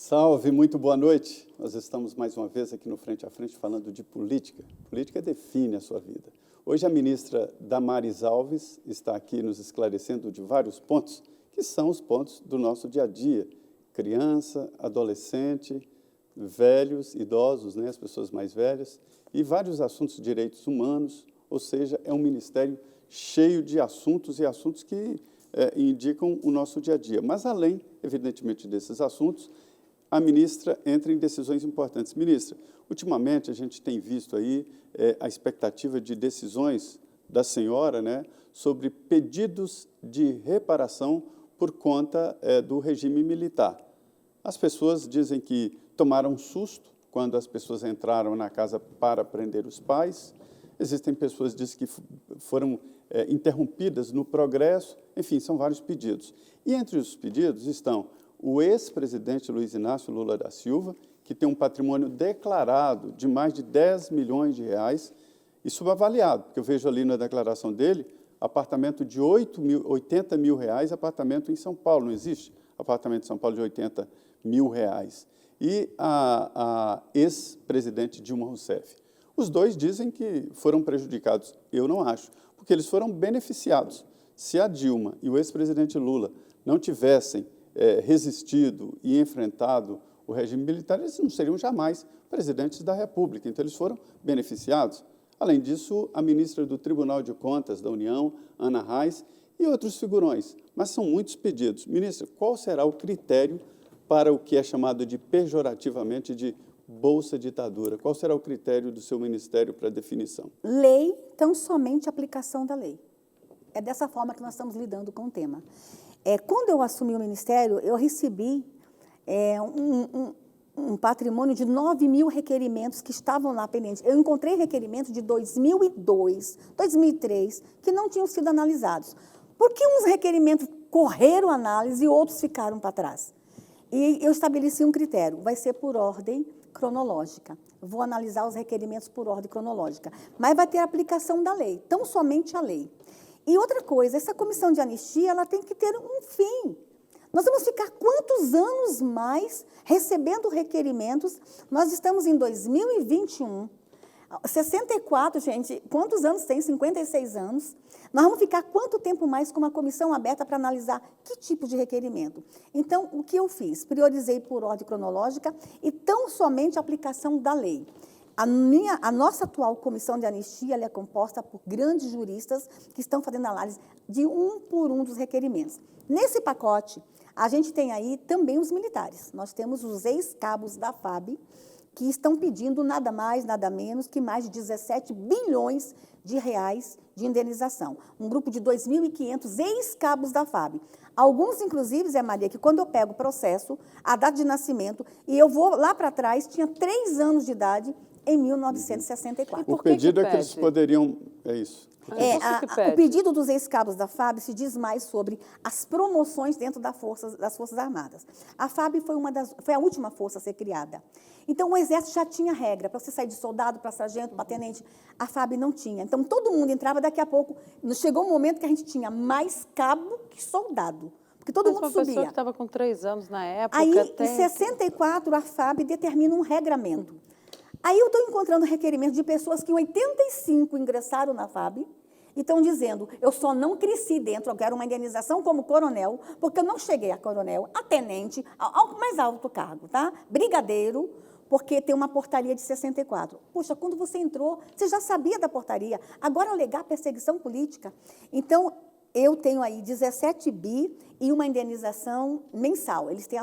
Salve, muito boa noite. Nós estamos mais uma vez aqui no Frente a Frente falando de política. Política define a sua vida. Hoje a ministra Damares Alves está aqui nos esclarecendo de vários pontos, que são os pontos do nosso dia a dia. Criança, adolescente, velhos, idosos, as pessoas mais velhas, e vários assuntos de direitos humanos, ou seja, é um ministério cheio de assuntos e assuntos que indicam o nosso dia a dia. Mas além, evidentemente, desses assuntos, a ministra entra em decisões importantes. Ministra, ultimamente a gente tem visto aí a expectativa de decisões da senhora, sobre pedidos de reparação por conta do regime militar. As pessoas dizem que tomaram um susto quando as pessoas entraram na casa para prender os pais. Existem pessoas que dizem que foram interrompidas no progresso. Enfim, são vários pedidos. E entre os pedidos estão o ex-presidente Luiz Inácio Lula da Silva, que tem um patrimônio declarado de mais de 10 milhões de reais e subavaliado, porque eu vejo ali na declaração dele apartamento de 80 mil reais, apartamento em São Paulo, não existe apartamento em São Paulo de 80 mil reais. E a ex-presidente Dilma Rousseff. Os dois dizem que foram prejudicados. Eu não acho, porque eles foram beneficiados. Se a Dilma e o ex-presidente Lula não tivessem resistido e enfrentado o regime militar, eles não seriam jamais presidentes da República. Então, eles foram beneficiados. Além disso, a ministra do Tribunal de Contas da União, Ana Reis, e outros figurões. Mas são muitos pedidos. Ministra, qual será o critério para o que é chamado de pejorativamente de Bolsa Ditadura? Qual será o critério do seu ministério para definição? Lei, tão somente aplicação da lei. É dessa forma que nós estamos lidando com o tema. Quando eu assumi o ministério, eu recebi um patrimônio de 9 mil requerimentos que estavam lá pendentes. Eu encontrei requerimentos de 2002, 2003, que não tinham sido analisados. Porque uns requerimentos correram análise e outros ficaram para trás. E eu estabeleci um critério, vai ser por ordem cronológica. Vou analisar os requerimentos por ordem cronológica. Mas vai ter aplicação da lei, tão somente a lei. E outra coisa, essa comissão de anistia, ela tem que ter um fim. Nós vamos ficar quantos anos mais recebendo requerimentos? Nós estamos em 2021, 64, gente, quantos anos tem? 56 anos. Nós vamos ficar quanto tempo mais com uma comissão aberta para analisar que tipo de requerimento? Então, o que eu fiz? Priorizei por ordem cronológica e tão somente a aplicação da lei. A nossa atual comissão de anistia ela é composta por grandes juristas que estão fazendo análise de um por um dos requerimentos. Nesse pacote, a gente tem aí também os militares. Nós temos os ex-cabos da FAB, que estão pedindo nada mais, nada menos que mais de 17 bilhões de reais de indenização. Um grupo de 2.500 ex-cabos da FAB. Alguns, inclusive, Zé Maria, que quando eu pego o processo, a data de nascimento, e eu vou lá para trás, tinha 3 anos de idade, em 1964. O pedido é que eles poderiam... É isso. O pedido dos ex-cabos da FAB se diz mais sobre as promoções dentro das Forças Armadas. A FAB foi a última força a ser criada. Então, o Exército já tinha regra para você sair de soldado para sargento, para tenente. A FAB não tinha. Então, todo mundo entrava, daqui a pouco, chegou um momento que a gente tinha mais cabo que soldado. Porque todo mundo subia. Uma pessoa que estava com 3 anos na época... Aí, em 64, a FAB determina um regramento. Aí eu estou encontrando requerimento de pessoas que em 85 ingressaram na FAB e estão dizendo, eu só não cresci dentro, eu quero uma indenização como coronel, porque eu não cheguei a coronel, a tenente, ao mais alto cargo, tá? Brigadeiro, porque tem uma portaria de 64. Puxa, quando você entrou, você já sabia da portaria, agora alegar perseguição política. Então, eu tenho aí 17 bi e uma indenização mensal. Eles têm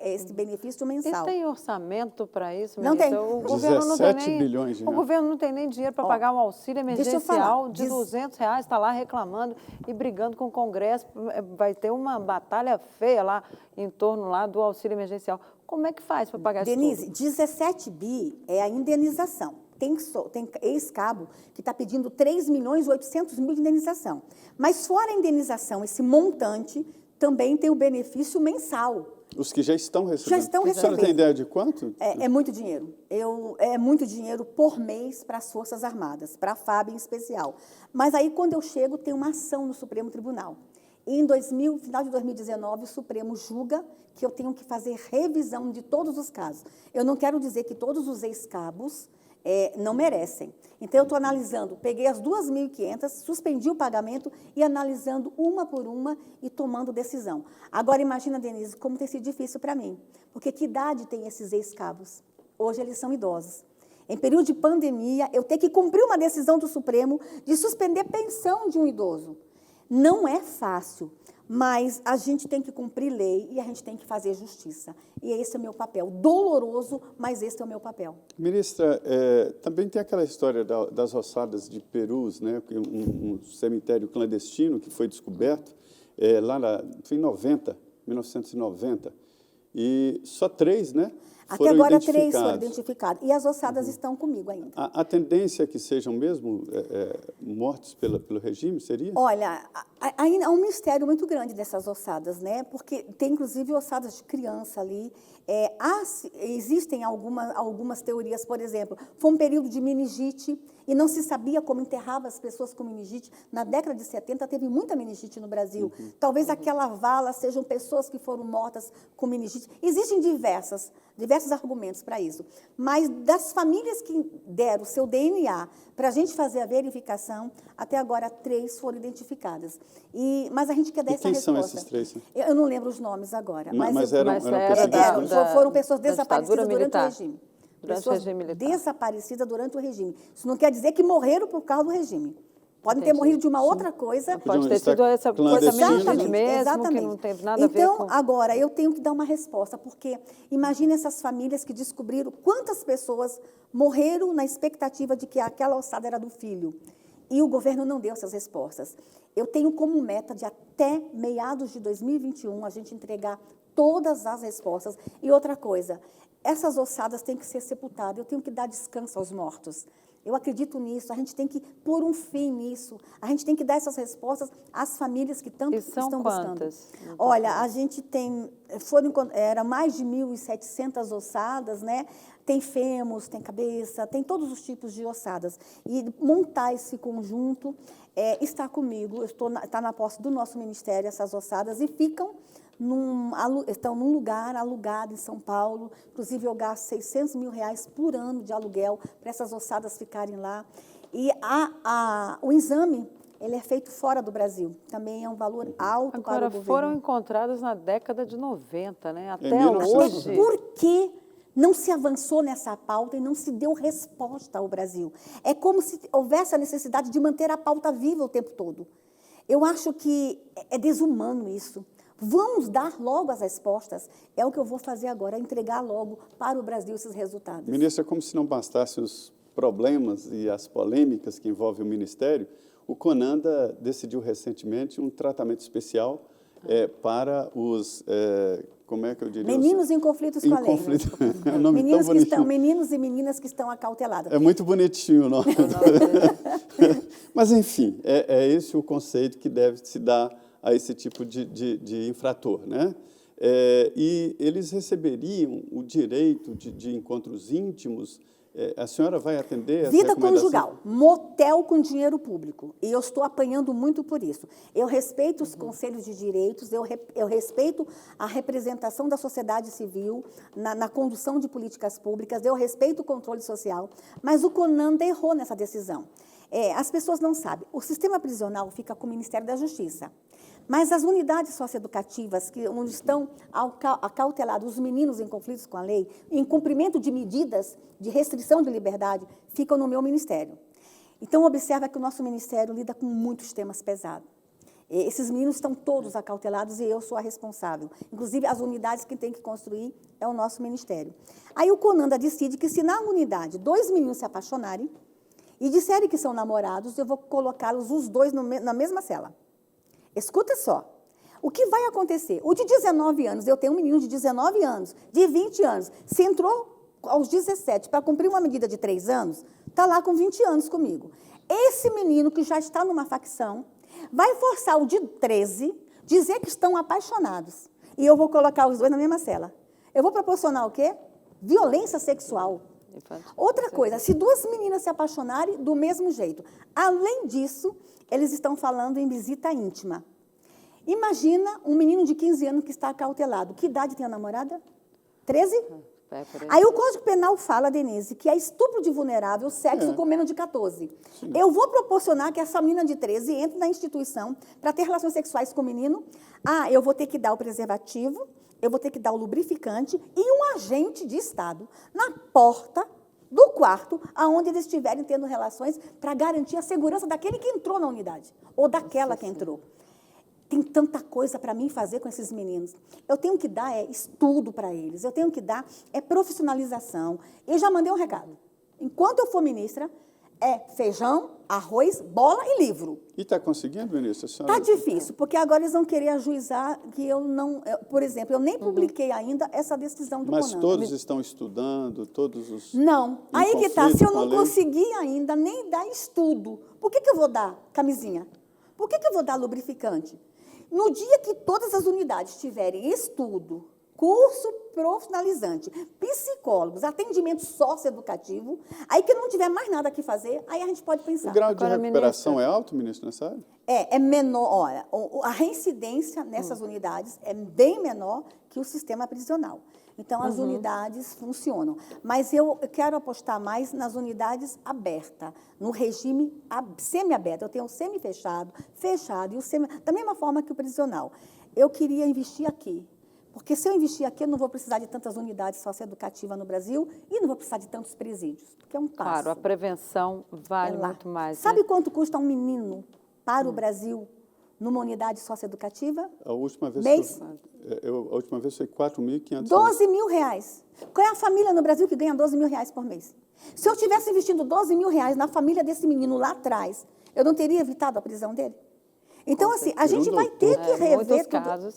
esse benefício mensal. E tem orçamento para isso, não tem. O governo não tem nem, bilhões, o governo não tem nem dinheiro para pagar um auxílio emergencial de R$200, está lá reclamando e brigando com o Congresso. Vai ter uma batalha feia lá em torno lá do auxílio emergencial. Como é que faz para pagar isso tudo? Denise, 17 bi é a indenização. Tem ex-cabo que está pedindo 3.800.000 de indenização. Mas fora a indenização, esse montante também tem o benefício mensal. Os que já estão recebendo. Já estão recebendo. Você não tem ideia de quanto? É muito dinheiro. É muito dinheiro por mês para as Forças Armadas, para a FAB em especial. Mas aí, quando eu chego, tem uma ação no Supremo Tribunal. E final de 2019, o Supremo julga que eu tenho que fazer revisão de todos os casos. Eu não quero dizer que todos os ex-cabos não merecem. Então, eu estou analisando, peguei as 2.500, suspendi o pagamento e analisando uma por uma e tomando decisão. Agora, imagina, Denise, como tem sido difícil para mim. Porque que idade tem esses ex-cabos? Hoje eles são idosos. Em período de pandemia, eu tenho que cumprir uma decisão do Supremo de suspender pensão de um idoso. Não é fácil, mas a gente tem que cumprir lei e a gente tem que fazer justiça. E esse é o meu papel. Doloroso, mas esse é o meu papel. Ministra, também tem aquela história das ossadas de Perus, né? Um cemitério clandestino que foi descoberto foi em 1990. E só 3, né? Até agora 3 foram identificados. E as ossadas estão comigo ainda. A tendência é que sejam mesmo mortos pelo regime, seria? Olha, há um mistério muito grande dessas ossadas, né? Porque tem, inclusive, ossadas de criança ali. Existem algumas teorias, por exemplo, foi um período de meningite e não se sabia como enterrava as pessoas com meningite. Na década de 70, teve muita meningite no Brasil. Talvez aquela vala sejam pessoas que foram mortas com meningite. Existem diversos argumentos para isso. Mas das famílias que deram o seu DNA para a gente fazer a verificação, até agora 3 foram identificadas. Mas a gente quer dar essa resposta. Quem são esses 3? Eu não lembro os nomes agora. Mas eram perseguidos? Foram pessoas desaparecidas durante o regime. Durante o regime militar. Desaparecidas durante o regime. Isso não quer dizer que morreram por causa do regime. Podem ter morrido de uma outra coisa. Pode ter sido essa meningite mesmo, exatamente. Que não teve nada a ver com... Então, agora, eu tenho que dar uma resposta, porque imagine essas famílias que descobriram quantas pessoas morreram na expectativa de que aquela ossada era do filho. E o governo não deu essas respostas. Eu tenho como meta de até meados de 2021 a gente entregar todas as respostas. E outra coisa, essas ossadas têm que ser sepultadas, eu tenho que dar descanso aos mortos. Eu acredito nisso, a gente tem que pôr um fim nisso, a gente tem que dar essas respostas às famílias que tanto estão buscando. Olha, a gente tem, era mais de 1.700 ossadas, né? Tem fêmur, tem cabeça, tem todos os tipos de ossadas. E montar esse conjunto está comigo, está na posse do nosso ministério essas ossadas e estão num lugar alugado em São Paulo. Inclusive, eu gasto R$600 mil por ano de aluguel para essas ossadas ficarem lá. E o exame, ele é feito fora do Brasil. Também é um valor alto para o governo. Foram encontradas na década de 90, né? Até hoje. Por que não se avançou nessa pauta e não se deu resposta ao Brasil? É como se houvesse a necessidade de manter a pauta viva o tempo todo. Eu acho que é desumano isso. Vamos dar logo as respostas. É o que eu vou fazer agora, entregar logo para o Brasil esses resultados. Ministra, como se não bastassem os problemas e as polêmicas que envolvem o Ministério, o CONANDA decidiu recentemente um tratamento especial para os, como é que eu diria? Meninos em conflitos com a lei. É um nome tão bonitinho. Meninos e meninas que estão acautelados. É muito bonitinho o nome. Mas, enfim, é esse o conceito que deve se dar a esse tipo de infrator, né? E eles receberiam o direito de encontros íntimos. A senhora vai atender essa recomendação? Vida conjugal, motel com dinheiro público. E eu estou apanhando muito por isso. Eu respeito os conselhos de direitos, eu respeito a representação da sociedade civil na condução de políticas públicas, eu respeito o controle social, mas o CONANDA errou nessa decisão. As pessoas não sabem. O sistema prisional fica com o Ministério da Justiça. Mas as unidades socioeducativas, onde estão acautelados os meninos em conflitos com a lei, em cumprimento de medidas de restrição de liberdade, ficam no meu ministério. Então, observa que o nosso ministério lida com muitos temas pesados. Esses meninos estão todos acautelados e eu sou a responsável. Inclusive, as unidades que tem que construir é o nosso ministério. Aí o CONANDA decide que se na unidade 2 meninos se apaixonarem e disserem que são namorados, eu vou colocá-los os 2 na mesma cela. Escuta só, o que vai acontecer? O de 19 anos, eu tenho um menino de 19 anos, de 20 anos, se entrou aos 17 para cumprir uma medida de 3 anos, está lá com 20 anos comigo. Esse menino que já está numa facção, vai forçar o de 13 dizer que estão apaixonados. E eu vou colocar os 2 na mesma cela. Eu vou proporcionar o quê? Violência sexual. Outra coisa, se 2 meninas se apaixonarem, do mesmo jeito. Além disso, eles estão falando em visita íntima. Imagina um menino de 15 anos que está acautelado. Que idade tem a namorada? 13? Por aí. Aí o Código Penal fala, Denise, que é estupro de vulnerável, sexo com menos de 14. Sim. Eu vou proporcionar que essa menina de 13 entre na instituição para ter relações sexuais com o menino. Eu vou ter que dar o preservativo, eu vou ter que dar o lubrificante e um agente de Estado na porta do quarto aonde eles estiverem tendo relações para garantir a segurança daquele que entrou na unidade ou daquela que entrou. Tem tanta coisa para mim fazer com esses meninos. Eu tenho que dar estudo para eles, eu tenho que dar profissionalização. Eu já mandei um recado. Enquanto eu for ministra, feijão, arroz, bola e livro. E está conseguindo, ministra? Está difícil, porque agora eles vão querer ajuizar que eu não... por exemplo, eu nem publiquei ainda essa decisão do CONAMA. Mas todos estão estudando, todos os... Não. Aí que está, se eu não conseguir ainda nem dar estudo, por que eu vou dar camisinha? Por que eu vou dar lubrificante? No dia que todas as unidades tiverem estudo, curso profissionalizante, psicólogos, atendimento socioeducativo, aí que não tiver mais nada que fazer, aí a gente pode pensar. O grau de recuperação é alto, ministro, nessa área? É menor. Olha, a reincidência nessas unidades é bem menor que o sistema prisional. Então, as unidades funcionam. Mas eu quero apostar mais nas unidades abertas, no regime semi-aberto. Eu tenho o semi-fechado, fechado e o semi... Da mesma forma que o prisional. Eu queria investir aqui. Porque se eu investir aqui, eu não vou precisar de tantas unidades socioeducativas no Brasil e não vou precisar de tantos presídios, porque é um passo. Claro, a prevenção vale muito mais. Sabe quanto custa um menino para o Brasil numa unidade socioeducativa? A última vez mês? A última vez foi 4.500. 12 mil reais. Qual é a família no Brasil que ganha 12 mil reais por mês? Se eu tivesse investido 12 mil reais na família desse menino lá atrás, eu não teria evitado a prisão dele? Então, assim, a gente vai ter que rever tudo. Casos,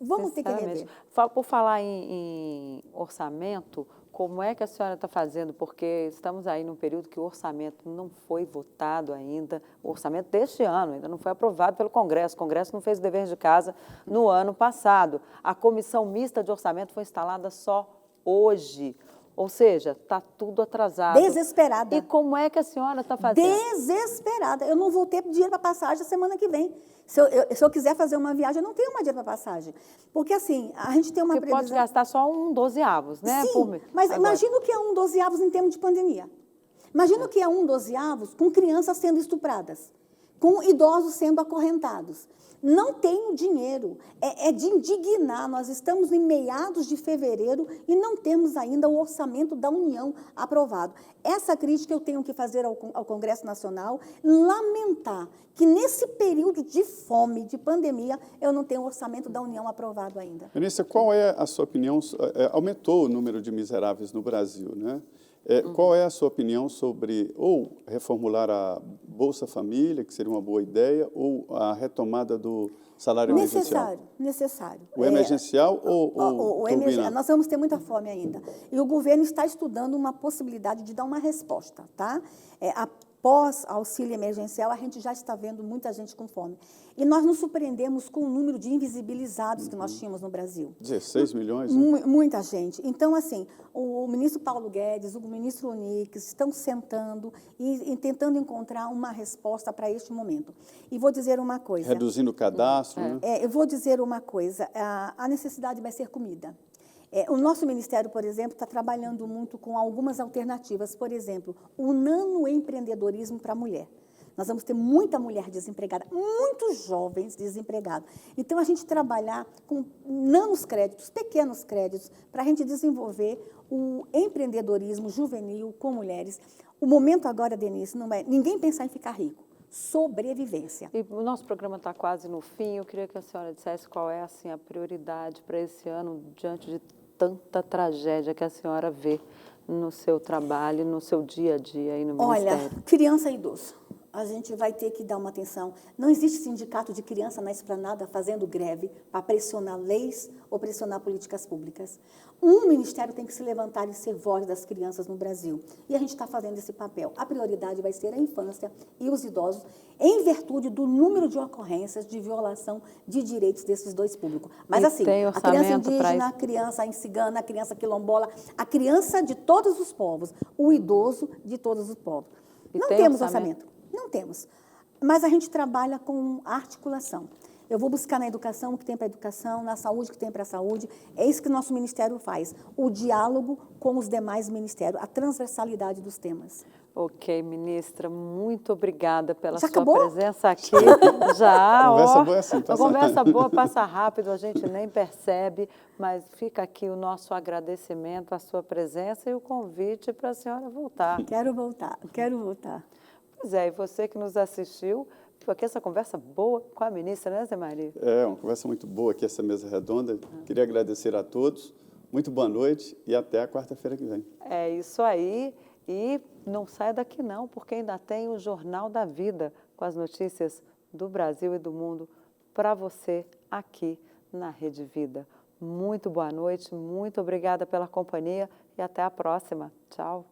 vamos ter que rever. Por falar em orçamento, como é que a senhora está fazendo? Porque estamos aí num período que o orçamento não foi votado ainda, o orçamento deste ano ainda não foi aprovado pelo Congresso. O Congresso não fez o dever de casa no ano passado. A comissão mista de orçamento foi instalada só hoje. Ou seja, está tudo atrasado. Desesperada. E como é que a senhora está fazendo? Desesperada. Eu não vou ter dinheiro para passagem a semana que vem. Se eu quiser fazer uma viagem, eu não tenho mais dinheiro para passagem. Porque, assim, a gente tem uma previsão... Você pode gastar só 1/12, né? Sim, mas imagina o que é 1/12 em termos de pandemia. Imagina o que é 1/12 com crianças sendo estupradas, com idosos sendo acorrentados. Não tem dinheiro, é de indignar. Nós estamos em meados de fevereiro e não temos ainda o orçamento da União aprovado. Essa crítica eu tenho que fazer ao Congresso Nacional, lamentar que nesse período de fome, de pandemia, eu não tenho o orçamento da União aprovado ainda. Ministra, qual é a sua opinião? Aumentou o número de miseráveis no Brasil, né? Qual é a sua opinião sobre ou reformular a Bolsa Família, que seria uma boa ideia, ou a retomada do salário emergencial? Necessário. O emergencial ou o emergencial? Nós vamos ter muita fome ainda. E o governo está estudando uma possibilidade de dar uma resposta, tá? Após auxílio emergencial, a gente já está vendo muita gente com fome. E nós nos surpreendemos com o número de invisibilizados que nós tínhamos no Brasil. 16 milhões? Né? Muita gente. Então, assim, o ministro Paulo Guedes, o ministro Onix estão sentando e tentando encontrar uma resposta para este momento. E vou dizer uma coisa. Reduzindo o cadastro, né? Eu vou dizer uma coisa. A necessidade vai ser comida. O nosso Ministério, por exemplo, está trabalhando muito com algumas alternativas. Por exemplo, o nanoempreendedorismo para a mulher. Nós vamos ter muita mulher desempregada, muitos jovens desempregados. Então, a gente trabalhar com nanos créditos, pequenos créditos, para a gente desenvolver o empreendedorismo juvenil com mulheres. O momento agora, Denise, não é ninguém pensar em ficar rico. Sobrevivência. E o nosso programa está quase no fim. Eu queria que a senhora dissesse qual é assim, a prioridade para esse ano, diante de tanta tragédia que a senhora vê no seu trabalho, no seu dia a dia aí no Ministério. Olha, criança e idoso. A gente vai ter que dar uma atenção. Não existe sindicato de criança na esplanada fazendo greve para pressionar leis ou pressionar políticas públicas. Um ministério tem que se levantar e ser voz das crianças no Brasil. E a gente está fazendo esse papel. A prioridade vai ser a infância e os idosos, em virtude do número de ocorrências de violação de direitos desses dois públicos. Mas, assim, a criança indígena, a criança cigana, a criança quilombola, a criança de todos os povos, o idoso de todos os povos. Não temos orçamento. Não temos, mas a gente trabalha com articulação. Eu vou buscar na educação o que tem para a educação, na saúde o que tem para a saúde. É isso que o nosso ministério faz, o diálogo com os demais ministérios, a transversalidade dos temas. Ok, ministra, muito obrigada pela Já sua acabou? presença aqui. Já, Conversa boa é assim, passa a conversa boa passa rápido, a gente nem percebe, mas fica aqui o nosso agradecimento, a sua presença e o convite para a senhora voltar. Quero voltar, quero voltar. Pois é, e você que nos assistiu, aqui essa conversa boa com a ministra, né, Zé Maria? É, uma conversa muito boa aqui, essa mesa redonda. Queria agradecer a todos, muito boa noite e até a quarta-feira que vem. É isso aí. E não saia daqui não, porque ainda tem o Jornal da Vida com as notícias do Brasil e do mundo para você aqui na Rede Vida. Muito boa noite, muito obrigada pela companhia e até a próxima. Tchau.